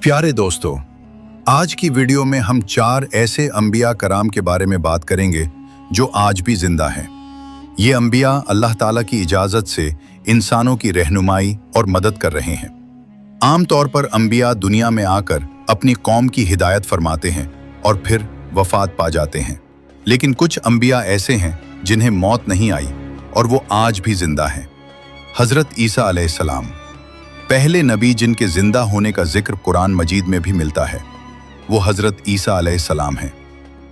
प्यारे दोस्तों, आज की वीडियो में हम 4 ऐसे अंबिया कराम के बारे में बात करेंगे जो आज भी जिंदा हैं। ये अंबिया अल्लाह ताला की इजाज़त से इंसानों की रहनुमाई और मदद कर रहे हैं। आमतौर पर अंबिया दुनिया में आकर अपनी कौम की हिदायत फरमाते हैं और फिर वफात पा जाते हैं, लेकिन कुछ अंबिया ऐसे हैं जिन्हें मौत नहीं आई और वो आज भी जिंदा हैं। हज़रत ईसा अलैहिस्सलाम पहले नबी जिनके जिंदा होने का जिक्र कुरान मजीद में भी मिलता है, वो हज़रत ईसा अलैहिस्सलाम हैं।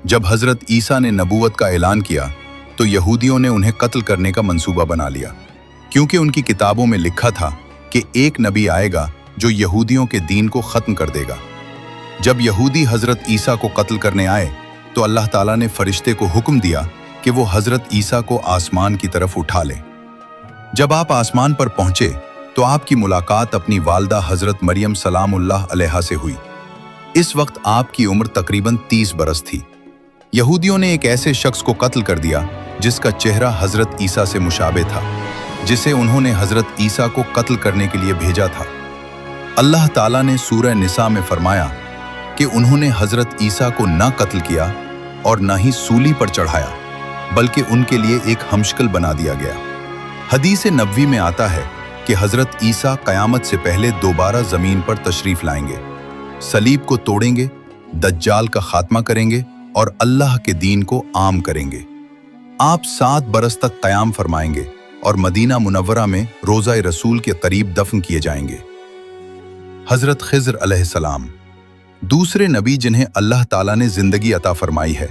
जब हज़रत ईसा ने नबूवत का ऐलान किया तो यहूदियों ने उन्हें कत्ल करने का मंसूबा बना लिया, क्योंकि उनकी किताबों में लिखा था कि एक नबी आएगा जो यहूदियों के दीन को ख़त्म कर देगा। जब यहूदी हज़रत ईसा को कत्ल करने आए तो अल्लाह ताला ने फरिश्ते को हुक्म दिया कि वो हज़रत ईसा को आसमान की तरफ उठा लें। जब आप आसमान पर पहुंचे तो आपकी मुलाकात अपनी वालदा हज़रत मरियम सलामुल्लाह अलैहा से हुई। इस वक्त आपकी उम्र तकरीबन 30 बरस थी। यहूदियों ने एक ऐसे शख्स को कत्ल कर दिया जिसका चेहरा हज़रत ईसा से मुशाबे था, जिसे उन्होंने हज़रत ईसा को कत्ल करने के लिए भेजा था। अल्लाह ताला ने सूरह निसा में फरमाया कि उन्होंने हज़रत ईसा को न कत्ल किया और न ही सूली पर चढ़ाया, बल्कि उनके लिए एक हमशकल बना दिया गया। हदीस नबवी में आता है कि हज़रत ईसा क़यामत से पहले दोबारा ज़मीन पर तशरीफ़ लाएंगे, सलीब को तोड़ेंगे, दज्जाल का खात्मा करेंगे और अल्लाह के दीन को आम करेंगे। आप 7 बरस तक क़याम फरमाएंगे और मदीना मुनव्वरा में रोज़ा रसूल के करीब दफन किए जाएंगे। हज़रत ख़िज़्र अलैहिस्सलाम दूसरे नबी जिन्हें अल्लाह ताला ने ज़िंदगी अता फरमाई है,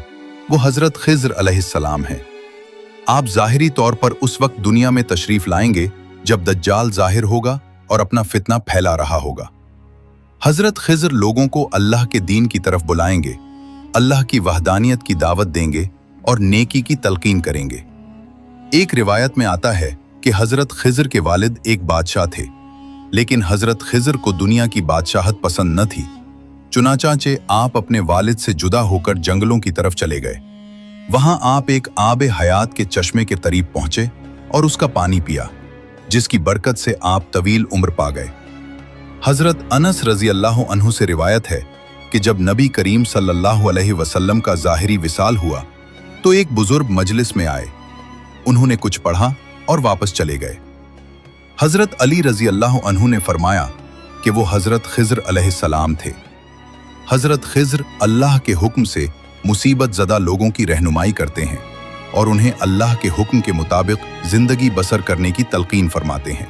वो हज़रत ख़िज़्र अलैहिस्सलाम हैं। आप ज़ाहिरी तौर पर उस वक्त दुनिया में तशरीफ़ लाएंगे जब दज्जाल ज़ाहिर होगा और अपना फितना फैला रहा होगा। हज़रत ख़िज़्र लोगों को अल्लाह के दीन की तरफ बुलाएंगे, अल्लाह की वहदानियत की दावत देंगे और नेकी की तलकीन करेंगे। एक रिवायत में आता है कि हज़रत ख़िज़्र के वालिद एक बादशाह थे, लेकिन हज़रत ख़िज़्र को दुनिया की बादशाहत पसंद न थी। चुनाचांचे आप अपने वालिद से जुदा होकर जंगलों की तरफ चले गए। वहां आप एक आब हयात के चश्मे के करीब पहुंचे और उसका पानी पिया, जिसकी बरकत से आप तवील उम्र पा गए। हज़रत अनस रज़ी अल्लाह अन्हु से रिवायत है कि जब नबी करीम सल्लल्लाहु अलैहि वसल्लम का ज़ाहिरी विसाल हुआ तो एक बुजुर्ग मजलिस में आए। उन्होंने कुछ पढ़ा और वापस चले गए। हज़रत अली रज़ी अल्लाह अन्हु ने फरमाया कि वो हज़रत ख़िज़्र अलैहिस्सलाम थे। हज़रत ख़िज़्र अल्लाह के हुक्म से मुसीबत ज़दा लोगों की रहनुमाई करते हैं और उन्हें अल्लाह के हुक्म के मुताबिक ज़िंदगी बसर करने की तलकीन फरमाते हैं।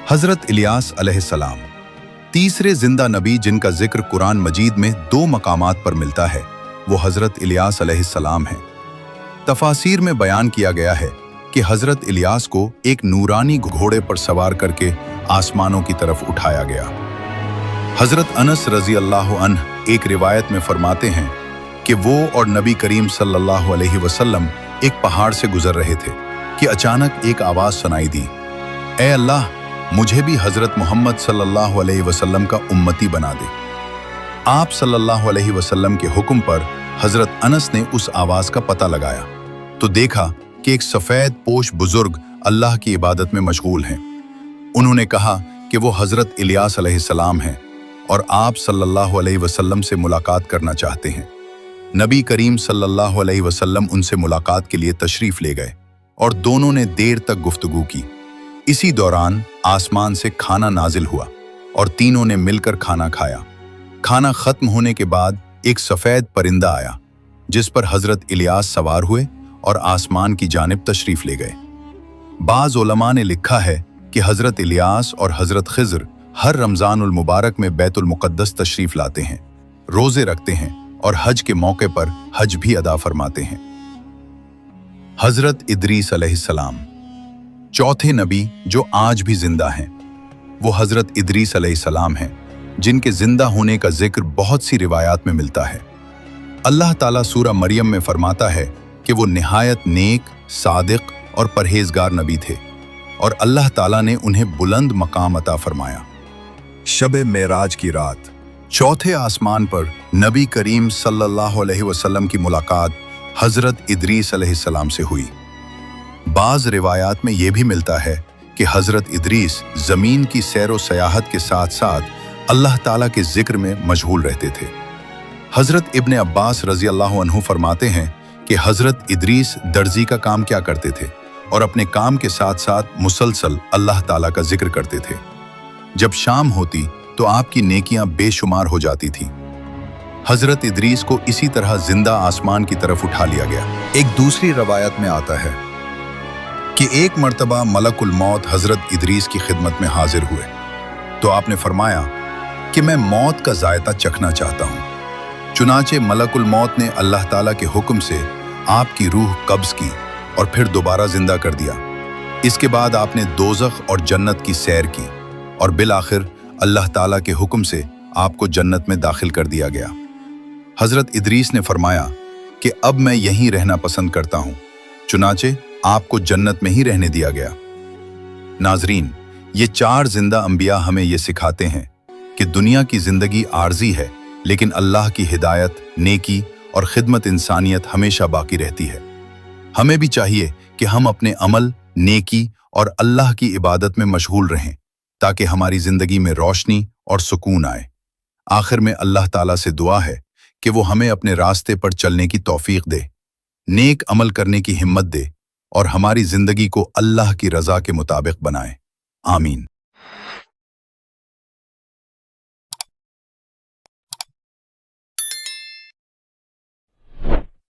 हज़रत इलियास अलैहिस्सलाम तीसरे जिंदा नबी जिनका जिक्र कुरान मजीद में 2 मकामात पर मिलता है, वो हज़रत इलियास अलैहिस्सलाम हैं। तफासीर में बयान किया गया है कि हज़रत इलियास को एक नूरानी घोड़े पर सवार करके आसमानों की तरफ उठाया गया। हज़रत अनस रज़ी अल्लाह अन्हु एक रिवायत में फरमाते हैं कि वो और नबी करीम सल्लल्लाहु अलैहि वसल्लम एक पहाड़ से गुजर रहे थे कि अचानक एक आवाज़ सुनाई दी, ए अल्लाह, मुझे भी हज़रत मोहम्मद सल्लल्लाहु अलैहि वसल्लम का उम्मती बना दे। आप सल्लल्लाहु अलैहि वसल्लम के हुक्म पर हज़रत अनस ने उस आवाज़ का पता लगाया तो देखा कि एक सफ़ेद पोश बुजुर्ग अल्लाह की इबादत में मशगूल हैं। उन्होंने कहा कि वो हज़रत इलियास अलैहिस्सलाम हैं और आप सल्लल्लाहु अलैहि वसल्लम से मुलाकात करना चाहते हैं। नबी करीम सल्लल्लाहु अलैहि वसल्लम उनसे मुलाकात के लिए तशरीफ़ ले गए और दोनों ने देर तक गुफ्तगू की। इसी दौरान आसमान से खाना नाजिल हुआ और तीनों ने मिलकर खाना खाया। खाना ख़त्म होने के बाद एक सफ़ेद परिंदा आया, जिस पर हज़रत इलियास सवार हुए और आसमान की जानिब तशरीफ़ ले गए। बाज़ उलमा ने लिखा है कि हज़रत इलियास और हज़रत ख़िज़्र हर रमज़ानुल मुबारक में बैतुल मुक़द्दस तशरीफ़ लाते हैं, रोज़े रखते हैं और हज के मौके पर हज भी अदा फरमाते हैं। हज़रत इदरीस अलैहिस्सलाम चौथे नबी जो आज भी जिंदा हैं, वो हज़रत इदरीस अलैहिस्सलाम हैं, जिनके जिंदा होने का जिक्र बहुत सी रिवायात में मिलता है। अल्लाह ताला सूरह मरियम में फरमाता है कि वो निहायत नेक, सादिक और परहेजगार नबी थे और अल्लाह ताला ने उन्हें बुलंद मकाम अता फरमाया। शब-ए मेराज की रात चौथे आसमान पर नबी करीम सल्लल्लाहु अलैहि वसल्लम की मुलाकात हज़रत इदरीस अलैहिस्सलाम से हुई। बाज़ रिवायात में यह भी मिलता है कि हज़रत इदरीस ज़मीन की सैर व सयाहत के साथ साथ अल्लाह ताला के जिक्र में मशगूल रहते थे। हजरत इब्न अब्बास रजी अल्लाह अन्हु फरमाते हैं कि हजरत इदरीस दर्जी का काम क्या करते थे और अपने काम के साथ साथ मुसलसल अल्लाह ताला का जिक्र करते थे। जब शाम होती तो आपकी नेकियां बेशुमार हो जाती थी। हजरत इदरीस को इसी तरह जिंदा आसमान की तरफ उठा लिया गया। एक दूसरी रवायत में आता है कि एक मर्तबा मलकुल मौत हजरत इदरीस की खिदमत में हाजिर हुए तो आपने फरमाया कि मैं मौत का जायका चखना चाहता हूँ। चुनाचे मलकुल मौत ने अल्लाह ताला के हुक्म से आपकी रूह कब्ज की और फिर दोबारा जिंदा कर दिया। इसके बाद आपने दोज़ख और जन्नत की सैर की और बिल आखिर अल्लाह ताला के हुक्म से आपको जन्नत में दाखिल कर दिया गया। हजरत इदरीस ने फरमाया कि अब मैं यहीं रहना पसंद करता हूँ। चुनाचे आपको जन्नत में ही रहने दिया गया। नाजरीन, ये 4 जिंदा अंबिया हमें ये सिखाते हैं कि दुनिया की जिंदगी आर्जी है, लेकिन अल्लाह की हिदायत, नेकी और खिदमत इंसानियत हमेशा बाकी रहती है। हमें भी चाहिए कि हम अपने अमल, नेकी और अल्लाह की इबादत में मशगूल रहें ताकि हमारी जिंदगी में रोशनी और सुकून आए। आखिर में अल्लाह ताला से दुआ है कि वो हमें अपने रास्ते पर चलने की तौफीक दे, नेक अमल करने की हिम्मत दे और हमारी जिंदगी को अल्लाह की रजा के मुताबिक बनाए। आमीन।